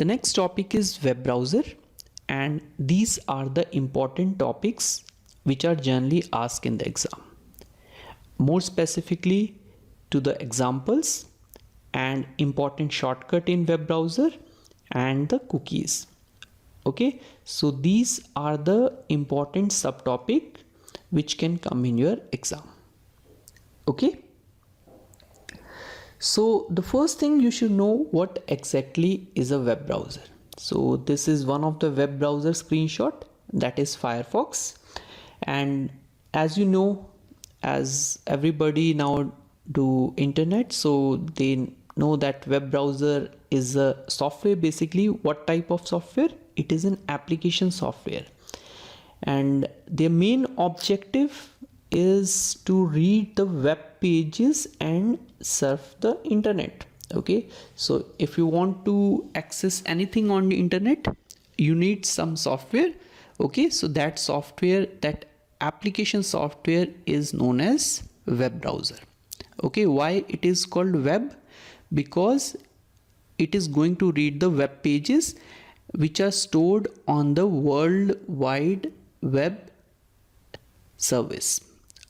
The next topic is web browser, and these are the important topics which are generally asked in the exam. More specifically to the examples and important shortcut in web browser and the cookies. Okay, so these are the important subtopic which can come in your exam. Okay, so the first thing you should know what exactly is a web browser. So this is one of the web browser screenshot, that is Firefox. And as you know, as everybody now do internet, so they know that web browser is a software. Basically, what type of software? It is an application software, and their main objective is to read the web pages and surf the internet. Okay, so if you want to access anything on the internet, you need some software. Okay, so that software, that application software is known as web browser. Okay, why it is called web? Because it is going to read the web pages which are stored on the World Wide Web service.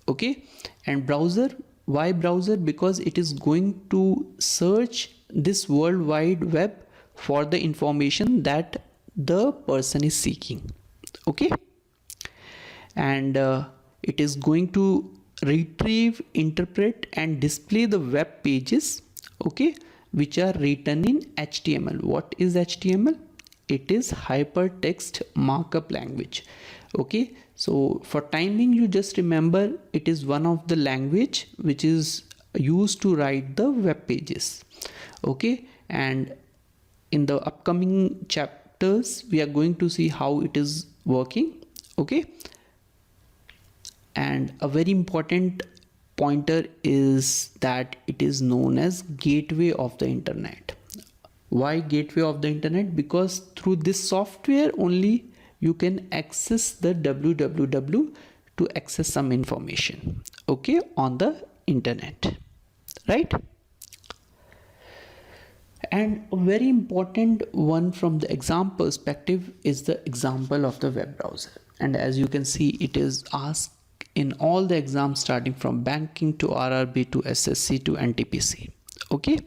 Okay, and browser, why browser? Because it is going to search this World Wide Web for the information that the person is seeking. Okay, and it is going to retrieve, interpret and display the web pages, okay, which are written in HTML. What is HTML? It is hypertext markup language. Okay, so for timing, you just remember it is one of the language which is used to write the web pages. Okay, and in the upcoming chapters we are going to see how it is working. Okay, and a very important pointer is that it is known as gateway of the internet. Why gateway of the internet? Because through this software only you can access the www to access some information, okay, on the internet, right? And a very important one from the exam perspective is the example of the web browser. And as you can see, it is asked in all the exams starting from banking to RRB to SSC to NTPC. Okay,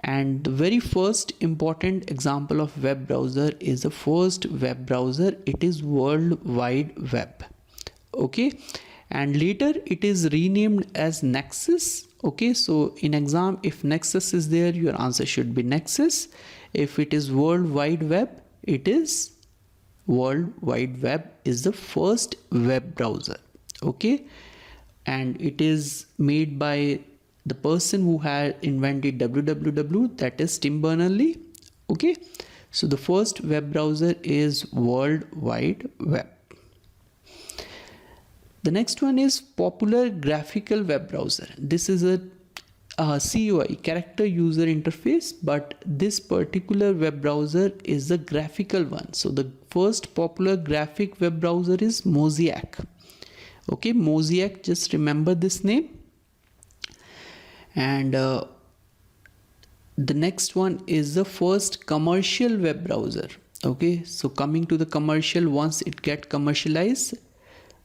and the very first important example of web browser is the first web browser. It is World Wide Web. Okay, and later it is renamed as Nexus. Okay, so in exam, if Nexus is there, your answer should be Nexus. If it is World Wide Web, it is World Wide Web is the first web browser. Okay, and it is made by the person who had invented www, that is Tim Berners-Lee. Okay, so the first web browser is World Wide Web. The next one is popular graphical web browser. This is a CUI, character user interface, but this particular web browser is the graphical one. So the first popular graphic web browser is Mosaic. Okay, Mosaic, just remember this name. And the next one is the first commercial web browser. Okay, so coming to the commercial, once it get commercialized,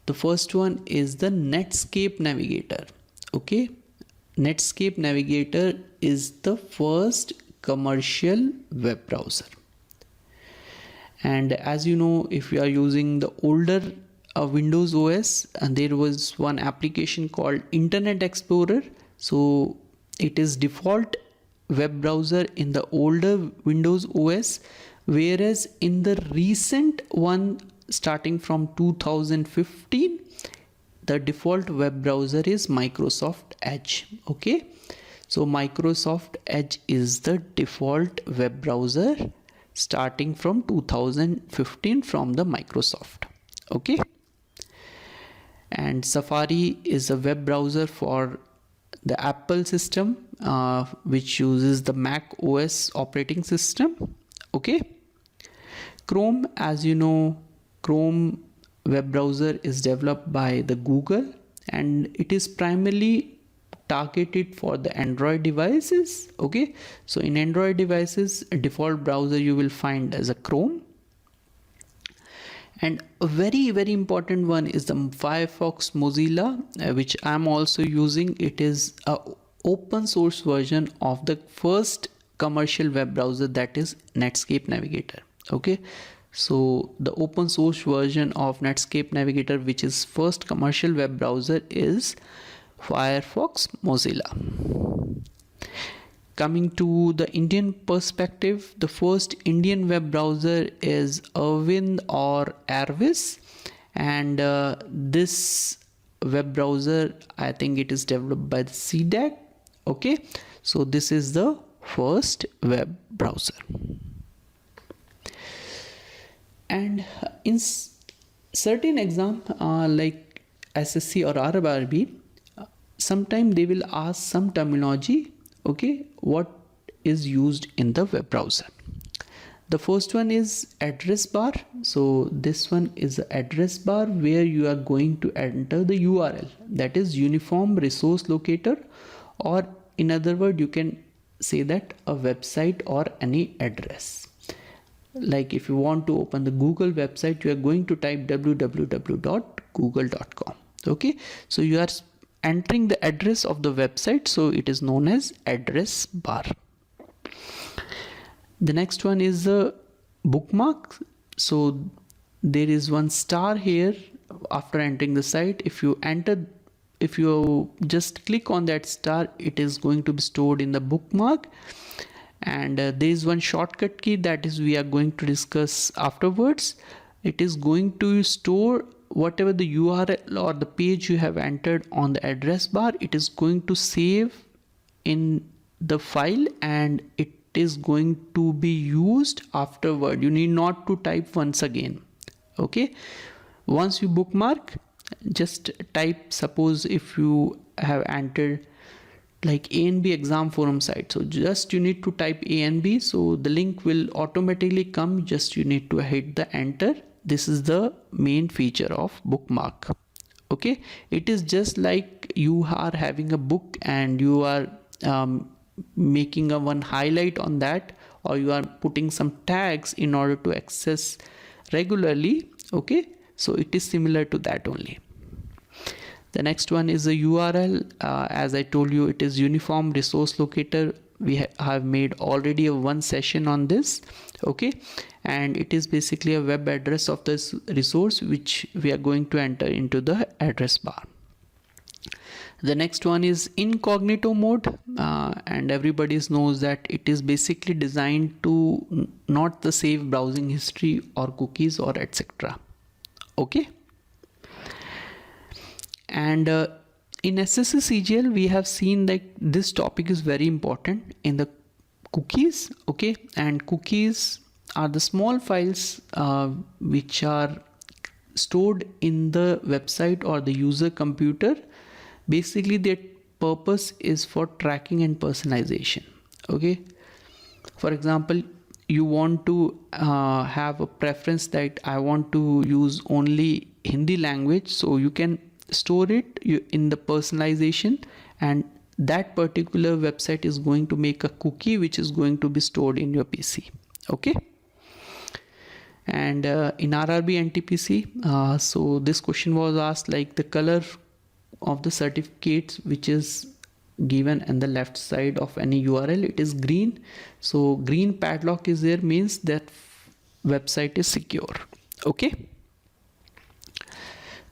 the first one is the Netscape Navigator. Okay, Netscape Navigator is the first commercial web browser. And as you know, if you are using the older Windows OS, and there was one application called Internet Explorer, so it is default web browser in the older Windows OS, whereas in the recent one starting from 2015, the default web browser is Microsoft Edge. Okay, so Microsoft Edge is the default web browser starting from 2015 from the Microsoft. Okay, and Safari is a web browser for the Apple system, which uses the Mac OS operating system. Okay, Chrome, as you know, Chrome web browser is developed by the Google, and it is primarily targeted for the Android devices. Okay, so in Android devices, default browser you will find as a Chrome. And a very important one is the Firefox Mozilla, which I'm also using. It is a open source version of the first commercial web browser, that is Netscape Navigator. Okay, so the open source version of Netscape Navigator, which is first commercial web browser, is Firefox Mozilla. Coming to the Indian perspective, the first Indian web browser is Arvind or Arvis, and this web browser, I think it is developed by the CDAC. Okay, so this is the first web browser. And in certain exam like SSC or RRB, sometimes they will ask some terminology. Okay, what is used in the web browser? The first one is address bar. So this one is the address bar where you are going to enter the URL, that is Uniform Resource Locator, or in other words you can say that a website or any address. Like if you want to open the Google website, you are going to type www.google.com. okay, so you are entering the address of the website, so it is known as address bar. The next one is the bookmark. So there is one star here after entering the site. If you just click on that star, it is going to be stored in the bookmark. And there is one shortcut key that is we are going to discuss afterwards. It is going to store whatever the URL or the page you have entered on the address bar. It is going to save in the file and it is going to be used afterward. You need not to type once again. Okay, once you bookmark, just type, suppose if you have entered like A and B exam forum site, so just you need to type A and B, so the link will automatically come, just you need to hit the enter. This is the main feature of bookmark. Okay, it is just like you are having a book and you are making a one highlight on that, or you are putting some tags in order to access regularly. Okay, so it is similar to that only. The next one is the URL. As I told you, it is Uniform Resource Locator. We have made already one session on this. Okay, and it is basically a web address of this resource which we are going to enter into the address bar. The next one is incognito mode, and everybody knows that it is basically designed to not the save browsing history or cookies or etc. Okay, and in SSC CGL we have seen that this topic is very important in the cookies. Okay, and cookies are the small files which are stored in the website or the user computer. Basically their purpose is for tracking and personalization. Okay, for example, you want to have a preference that I want to use only Hindi language, so you can store it in the personalization, and that particular website is going to make a cookie which is going to be stored in your PC. Okay, and in RRB NTPC, so this question was asked, like the color of the certificates which is given on the left side of any URL, it is green. So green padlock is there, means that website is secure. Okay,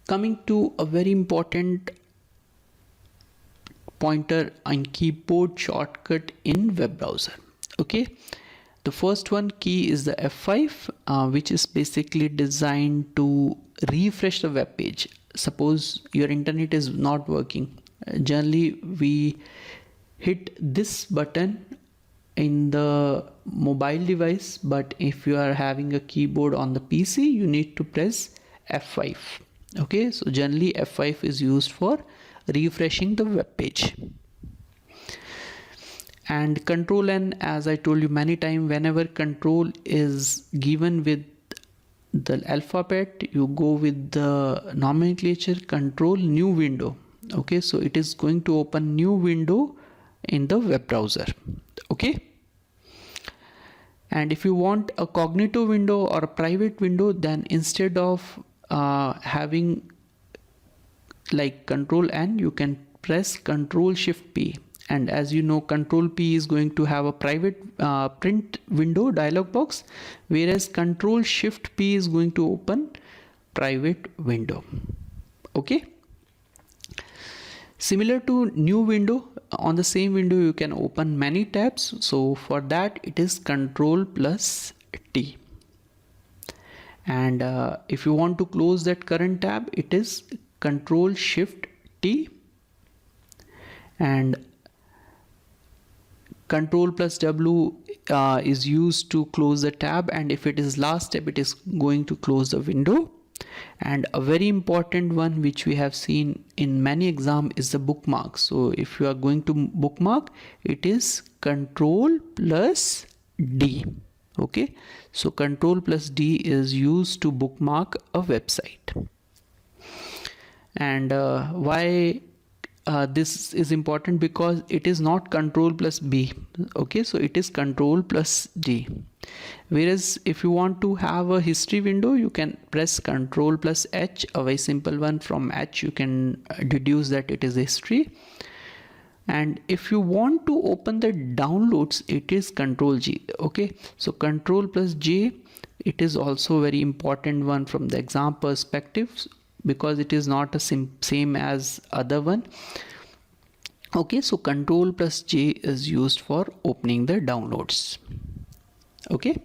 coming to a very important pointer and keyboard shortcut in web browser. Okay, the first one key is the F5, which is basically designed to refresh the web page. Suppose your internet is not working, generally we hit this button in the mobile device, but if you are having a keyboard on the PC, you need to press F5. Okay, so generally F5 is used for refreshing the web page. And control N, as I told you many times, whenever control is given with the alphabet, you go with the nomenclature control new window. Okay, so it is going to open new window in the web browser. Okay, and if you want a cognito window or a private window, then instead of having like Control N, you can press Control Shift P, and as you know, Control P is going to have a private print window dialog box, whereas Control Shift P is going to open private window. Okay, similar to new window, on the same window you can open many tabs. So for that it is Control plus T, and if you want to close that current tab, it is Control Shift T, and Control plus W is used to close the tab, and if it is last tab, it is going to close the window. And a very important one which we have seen in many exams is the bookmark. So if you are going to bookmark, it is Control plus D. Okay, so Control plus D is used to bookmark a website. And why this is important? Because it is not Control plus B. Okay, so it is Control plus D. Whereas if you want to have a history window, you can press Control plus H, a very simple one. From H you can deduce that it is history. And if you want to open the downloads, it is Control G. Okay, so Control plus J, it is also very important one from the exam perspective, because it is not a same as other one. Okay, so Control plus J is used for opening the downloads. Okay,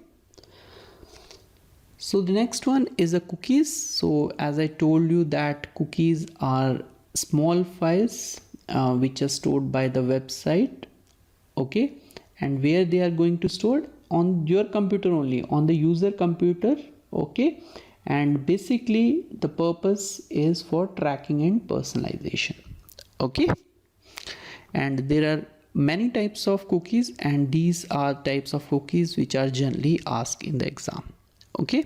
so the next one is the cookies. So as I told you that cookies are small files which are stored by the website. Okay, and where they are going to store? On your computer only, on the user computer. Okay, and basically the purpose is for tracking and personalization. Okay, and there are many types of cookies, and these are types of cookies which are generally asked in the exam. Okay,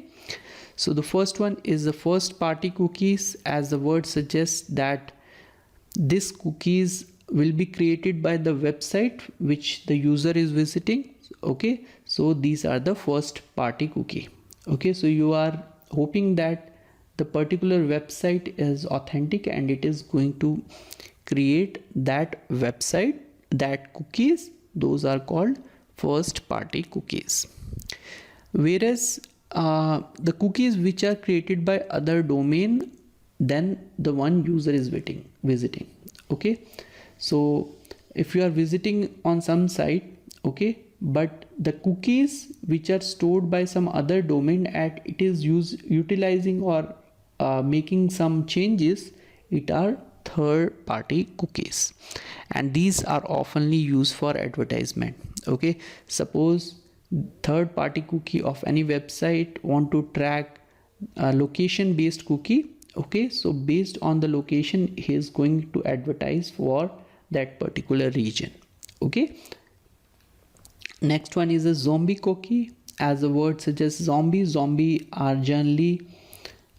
so the first one is the first party cookies. As the word suggests, that these cookies will be created by the website which the user is visiting. Okay, so these are the first party cookie. Okay, so you are hoping that the particular website is authentic and it is going to create that website, that cookies, those are called first party cookies. Whereas the cookies which are created by other domain than the one user is visiting. Okay, so if you are visiting on some site, okay, but the cookies which are stored by some other domain at it is utilizing or making some changes, it are third party cookies, and these are oftenly used for advertisement. Okay, suppose third party cookie of any website want to track a location based cookie. Okay, so based on the location he is going to advertise for that particular region. Okay, next one is a zombie cookie. As the word suggests, zombie are generally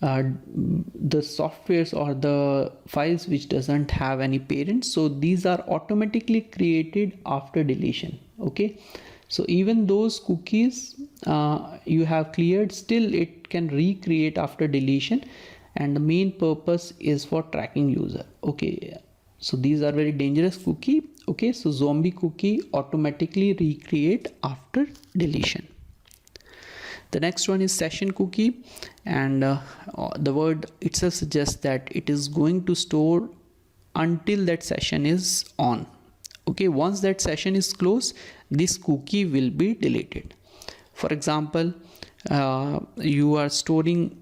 the softwares or the files which doesn't have any parents, so these are automatically created after deletion. Okay, so even those cookies you have cleared, still it can recreate after deletion, and the main purpose is for tracking user. Okay, so these are very dangerous cookie. Okay, so zombie cookie automatically recreate after deletion. The next one is session cookie, and the word itself suggests that it is going to store until that session is on. Okay, once that session is closed, this cookie will be deleted. For example, you are storing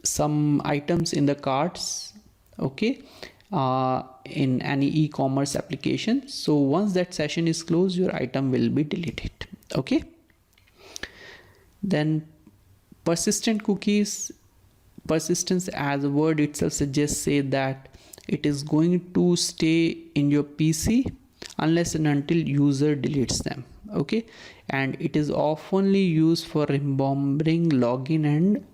some items in the carts, okay, in any e-commerce application. So once that session is closed, your item will be deleted. Okay, then persistent cookies. Persistence, as the word itself suggests, say that it is going to stay in your PC unless and until user deletes them. Okay, and it is oftenly used for remembering login and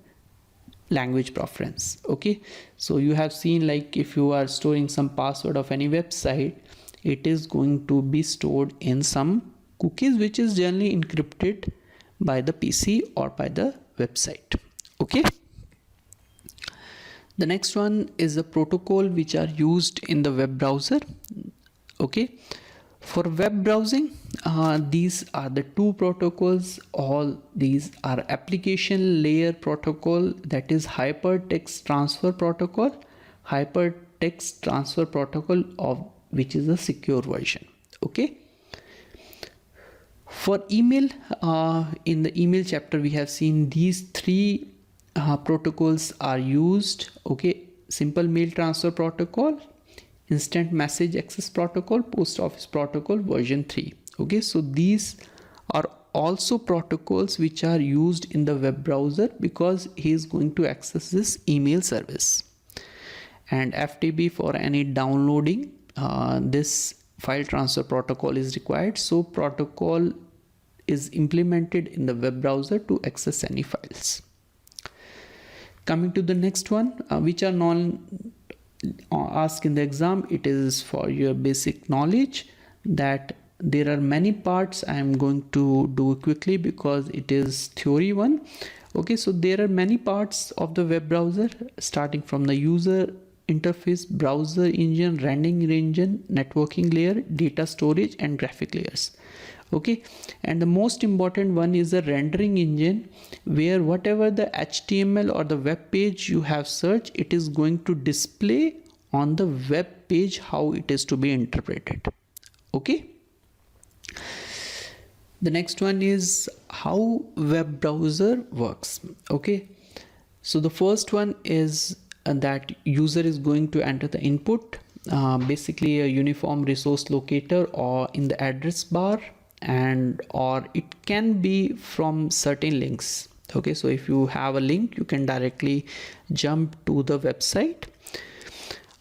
language preference. Okay, so you have seen, like, if you are storing some password of any website, it is going to be stored in some cookies which is generally encrypted by the PC or by the website. Okay, the next one is the protocol which are used in the web browser. Okay, for web browsing, these are the two protocols. All these are application layer protocol, that is hypertext transfer protocol, hypertext transfer protocol of which is a secure version. Okay, for email, in the email chapter we have seen these three protocols are used. Okay, simple mail transfer protocol, instant message access protocol, post office protocol version 3. Okay, so these are also protocols which are used in the web browser because he is going to access this email service. And FTP for any downloading, this file transfer protocol is required. So protocol is implemented in the web browser to access any files. Coming to the next one, which are asked in the exam, it is for your basic knowledge that there are many parts. I am going to do quickly because it is theory one. Okay, so there are many parts of the web browser, starting from the user interface, browser engine, rendering engine, networking layer, data storage, and graphic layers. Okay, and the most important one is the rendering engine, where whatever the HTML or the web page you have searched, it is going to display on the web page how it is to be interpreted. Okay, the next one is how web browser works. Okay, so the first one is that user is going to enter the input, basically a uniform resource locator or in the address bar, and or it can be from certain links. Okay, so if you have a link, you can directly jump to the website.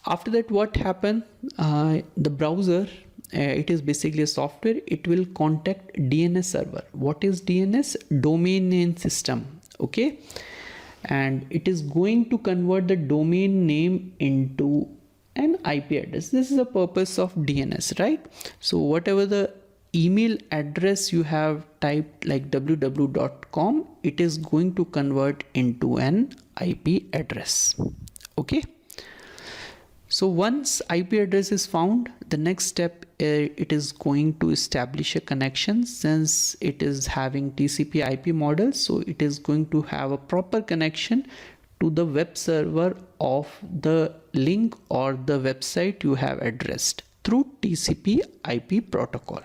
After that, what happen, the browser, it is basically a software, it will contact DNS server. What is DNS? Domain name system. Okay, and it is going to convert the domain name into an IP address. This is the purpose of DNS, right? So whatever the email address you have typed, like www.com, it is going to convert into an IP address. Okay, so once IP address is found, the next step, it is going to establish a connection. Since it is having TCP IP model, so it is going to have a proper connection to the web server of the link or the website you have addressed through TCP IP protocol.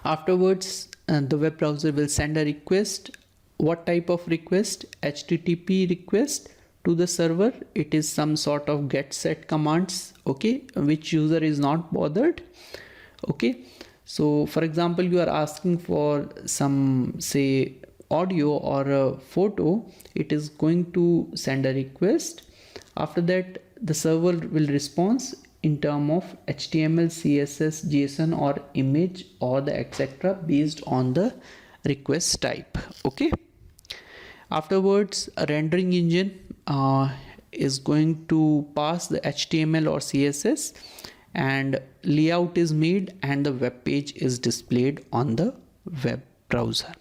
Afterwards, the web browser will send a request. What type of request? HTTP request to the server. It is some sort of get set commands, okay, which user is not bothered. Okay, so for example, you are asking for some, say, audio or a photo, it is going to send a request. After that, the server will respond in term of HTML, CSS, JSON or image or the etc. based on the request type. Okay, afterwards, a rendering engine is going to pass the HTML or CSS and layout is made and the web page is displayed on the web browser.